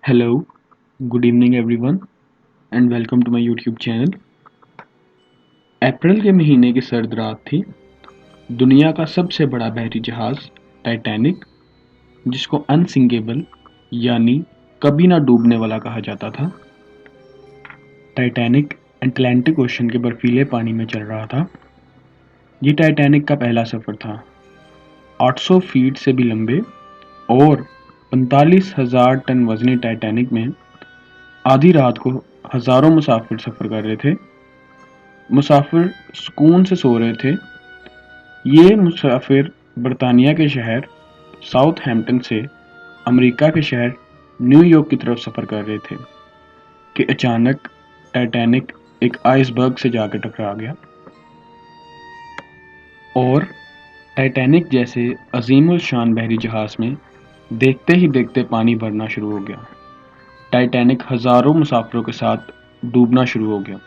Hello, good evening everyone and welcome to my YouTube channel। अप्रैल के महीने की सर्द रात थी। दुनिया का सबसे बड़ा बहरी जहाज टाइटैनिक, जिसको अनसिंकेबल यानी कभी ना डूबने वाला कहा जाता था। टाइटैनिक अटलांटिक ओशन के बर्फीले पानी में चल रहा था। ये टाइटैनिक का पहला सफ़र था। 800 फीट से भी लंबे और 45,000 टन वजनी टाइटैनिक में आधी रात को हज़ारों मुसाफिर सफ़र कर रहे थे। मुसाफिर सुकून से सो रहे थे। ये मुसाफिर बरतानिया के शहर साउथहैम्पटन से अमेरिका के शहर न्यूयॉर्क की तरफ सफ़र कर रहे थे कि अचानक टाइटैनिक एक आइसबर्ग से जाकर टकरा गया और टाइटैनिक जैसे अजीमुल शान बहरी जहाज़ में देखते ही देखते पानी भरना शुरू हो गया। टाइटैनिक हज़ारों मुसाफिरों के साथ डूबना शुरू हो गया।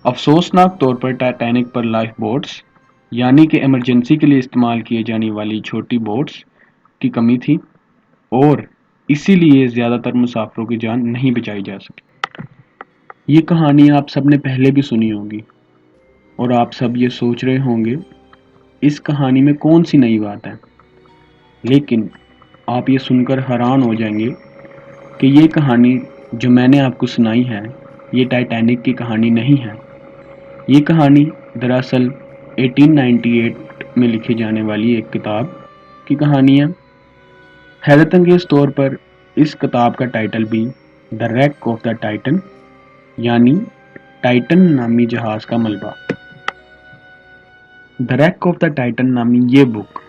अफसोसनाक तौर पर टाइटैनिक पर लाइफ बोट्स यानी कि इमरजेंसी के लिए इस्तेमाल किए जाने वाली छोटी बोट्स की कमी थी और इसीलिए ज़्यादातर मुसाफिरों की जान नहीं बचाई जा सकी। ये कहानी आप सब ने पहले भी सुनी होगी और आप सब ये सोच रहे होंगे इस कहानी में कौन सी नई बात है, लेकिन आप ये सुनकर हैरान हो जाएंगे कि ये कहानी जो मैंने आपको सुनाई है ये टाइटैनिक की कहानी नहीं है। ये कहानी दरअसल 1898 में लिखी जाने वाली एक किताब की कहानी है। हैरत अंगेज तौर पर इस किताब का टाइटल भी the rack of the Titan यानी टाइटन नामी जहाज का मलबा। The rack of the Titan नामी ये बुक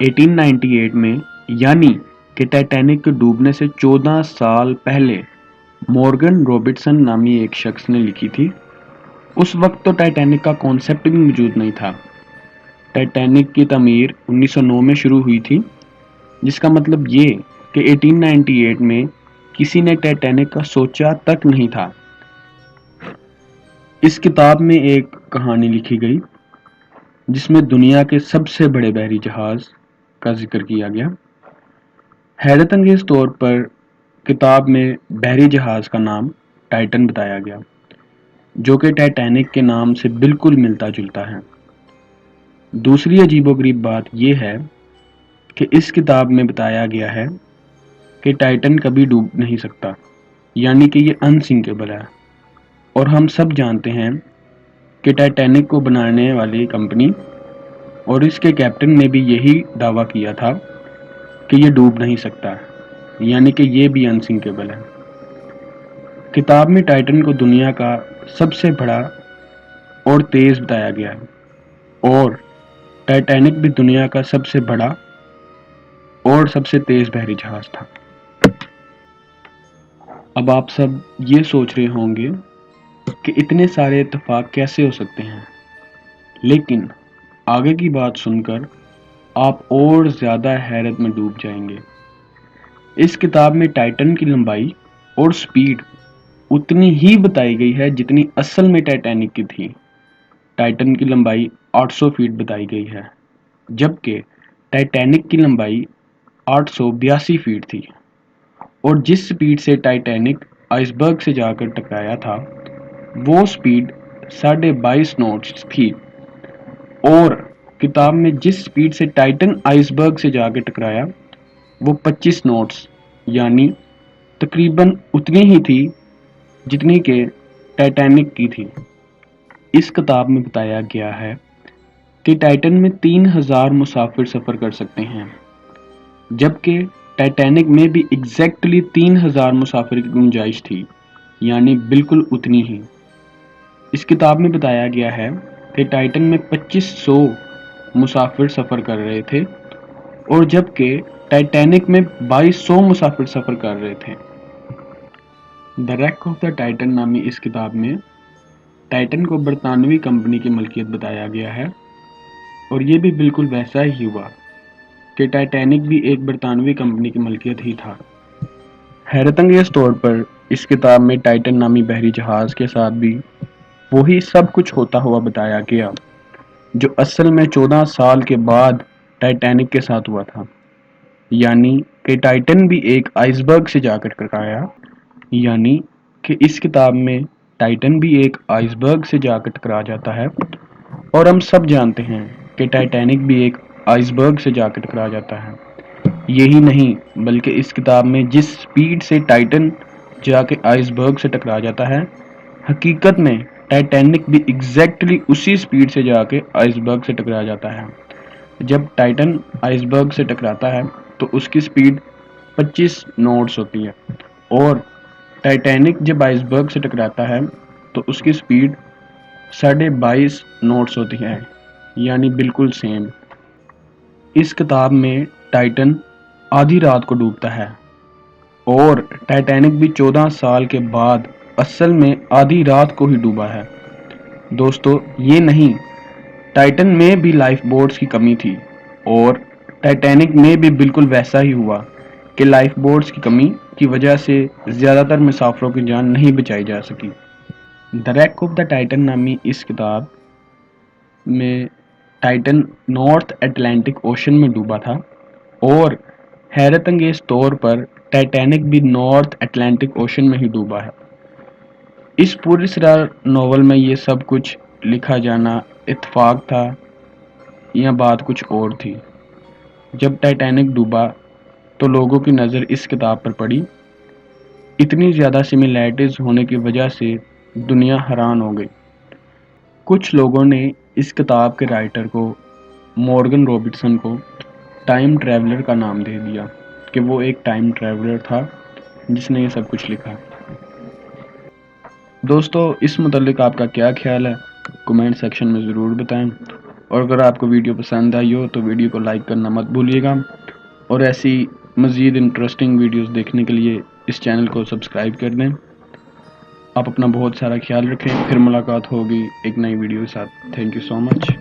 1898 में यानी कि टाइटैनिक के डूबने से 14 साल पहले मॉर्गन रॉबर्टसन नामी एक शख्स ने लिखी थी। उस वक्त तो टाइटैनिक का कॉन्सेप्ट भी मौजूद नहीं था। टाइटैनिक की तमीर 1909 में शुरू हुई थी, जिसका मतलब ये कि 1898 में किसी ने टाइटैनिक का सोचा तक नहीं था। इस किताब में एक कहानी लिखी गई जिसमें दुनिया के सबसे बड़े बहरी जहाज का जिक्र किया गया। हैरत अंगेज तौर पर किताब में बहरी जहाज का नाम टाइटन बताया गया, जो कि टाइटैनिक के नाम से बिल्कुल मिलता जुलता है। दूसरी अजीबोगरीब बात यह है कि इस किताब में बताया गया है कि टाइटन कभी डूब नहीं सकता, यानी कि ये अनसिंकेबल है। और हम सब जानते हैं कि टाइटैनिक को बनाने वाली कंपनी और इसके कैप्टन ने भी यही दावा किया था कि ये डूब नहीं सकता, यानी कि ये भी अनसिंकेबल है। किताब में टाइटन को दुनिया का सबसे बड़ा और तेज बताया गया है और टाइटैनिक भी दुनिया का सबसे बड़ा और सबसे तेज बहरी जहाज था। अब आप सब ये सोच रहे होंगे कि इतने सारे इत्तेफाक कैसे हो सकते हैं, लेकिन आगे की बात सुनकर आप और ज़्यादा हैरत में डूब जाएंगे। इस किताब में टाइटन की लंबाई और स्पीड उतनी ही बताई गई है जितनी असल में टाइटैनिक की थी। टाइटन की लंबाई 800 फीट बताई गई है, जबकि टाइटैनिक की लंबाई 882 फीट थी। और जिस स्पीड से टाइटैनिक आइसबर्ग से जाकर टकराया था वो स्पीड 22.5 नॉट्स थी और किताब में जिस स्पीड से टाइटन आइसबर्ग से जाकर टकराया वो 25 नॉट्स यानी तकरीबन उतनी ही थी जितनी के टाइटैनिक की थी। इस किताब में बताया गया है कि टाइटन में 3000 मुसाफिर सफ़र कर सकते हैं, जबकि टाइटैनिक में भी एग्जैक्टली 3000 मुसाफिर की गुंजाइश थी, यानी बिल्कुल उतनी ही। इस किताब में बताया गया है कि टाइटन में 2500 मुसाफिर सफ़र कर रहे थे और जबकि टाइटैनिक में 2200 मुसाफिर सफ़र कर रहे थे। The rack of the Titan नामी इस किताब में टाइटन को बरतानवी कंपनी की मलकियत बताया गया है और ये भी बिल्कुल वैसा ही हुआ कि टाइटैनिक भी एक बरतानवी कंपनी की मलकियत ही था। हैरत अंगेज तौर पर इस किताब में टाइटन नामी बहरी जहाज़ के साथ भी वही सब कुछ होता हुआ बताया गया जो असल में 14 साल के बाद टाइटैनिक के साथ हुआ था। यानी कि टाइटन भी एक आइसबर्ग से जाकर टकराया। यानी कि इस किताब में टाइटन भी एक आइसबर्ग से जाकर टकरा जाता है, और हम सब जानते हैं कि टाइटैनिक भी एक आइसबर्ग से जाकर टकरा जाता है। यही नहीं, बल्कि इस किताब में जिस स्पीड से टाइटन जाके आइसबर्ग से टकरा जाता है, हकीकत में टाइटैनिक भी एग्जैक्टली उसी स्पीड से जाके आइसबर्ग से टकरा जाता है। जब टाइटन आइसबर्ग से टकराता है तो उसकी स्पीड 25 नॉट्स होती है, और टाइटैनिक जब आइसबर्ग से टकराता है तो उसकी स्पीड 22.5 नॉट्स होती है, यानी बिल्कुल सेम। इस किताब में टाइटन आधी रात को डूबता है, और टाइटैनिक भी 14 साल के बाद असल में आधी रात को ही डूबा है। दोस्तों, ये नहीं, टाइटन में भी लाइफ बोट्स की कमी थी, और टाइटैनिक में भी बिल्कुल वैसा ही हुआ कि लाइफ बोट्स की कमी की वजह से ज़्यादातर मुसाफिरों की जान नहीं बचाई जा सकी। The rack of the Titan नामी इस किताब में टाइटन नॉर्थ अटलांटिक ओशन में डूबा था, और हैरत अंगेज तौर पर टाइटैनिक भी नॉर्थ अटलांटिक ओशन में ही डूबा है। इस पूरी सिरा नॉवल में ये सब कुछ लिखा जाना इत्तेफाक था या बात कुछ और थी। जब टाइटैनिक डूबा तो लोगों की नज़र इस किताब पर पड़ी। इतनी ज़्यादा सिमिलैरिटीज़ होने की वजह से दुनिया हैरान हो गई। कुछ लोगों ने इस किताब के राइटर को, मॉर्गन रॉबिन्सन को, टाइम ट्रैवलर का नाम दे दिया कि वो एक टाइम ट्रैवलर था जिसने ये सब कुछ लिखा। दोस्तों, इस मुतल्लिक आपका क्या ख्याल है, कमेंट सेक्शन में ज़रूर बताएं, और अगर आपको वीडियो पसंद आई हो तो वीडियो को लाइक करना मत भूलिएगा, और ऐसी मज़ीद इंटरेस्टिंग वीडियोस देखने के लिए इस चैनल को सब्सक्राइब कर दें। आप अपना बहुत सारा ख्याल रखें। फिर मुलाकात होगी एक नई वीडियो के साथ। Thank you so much.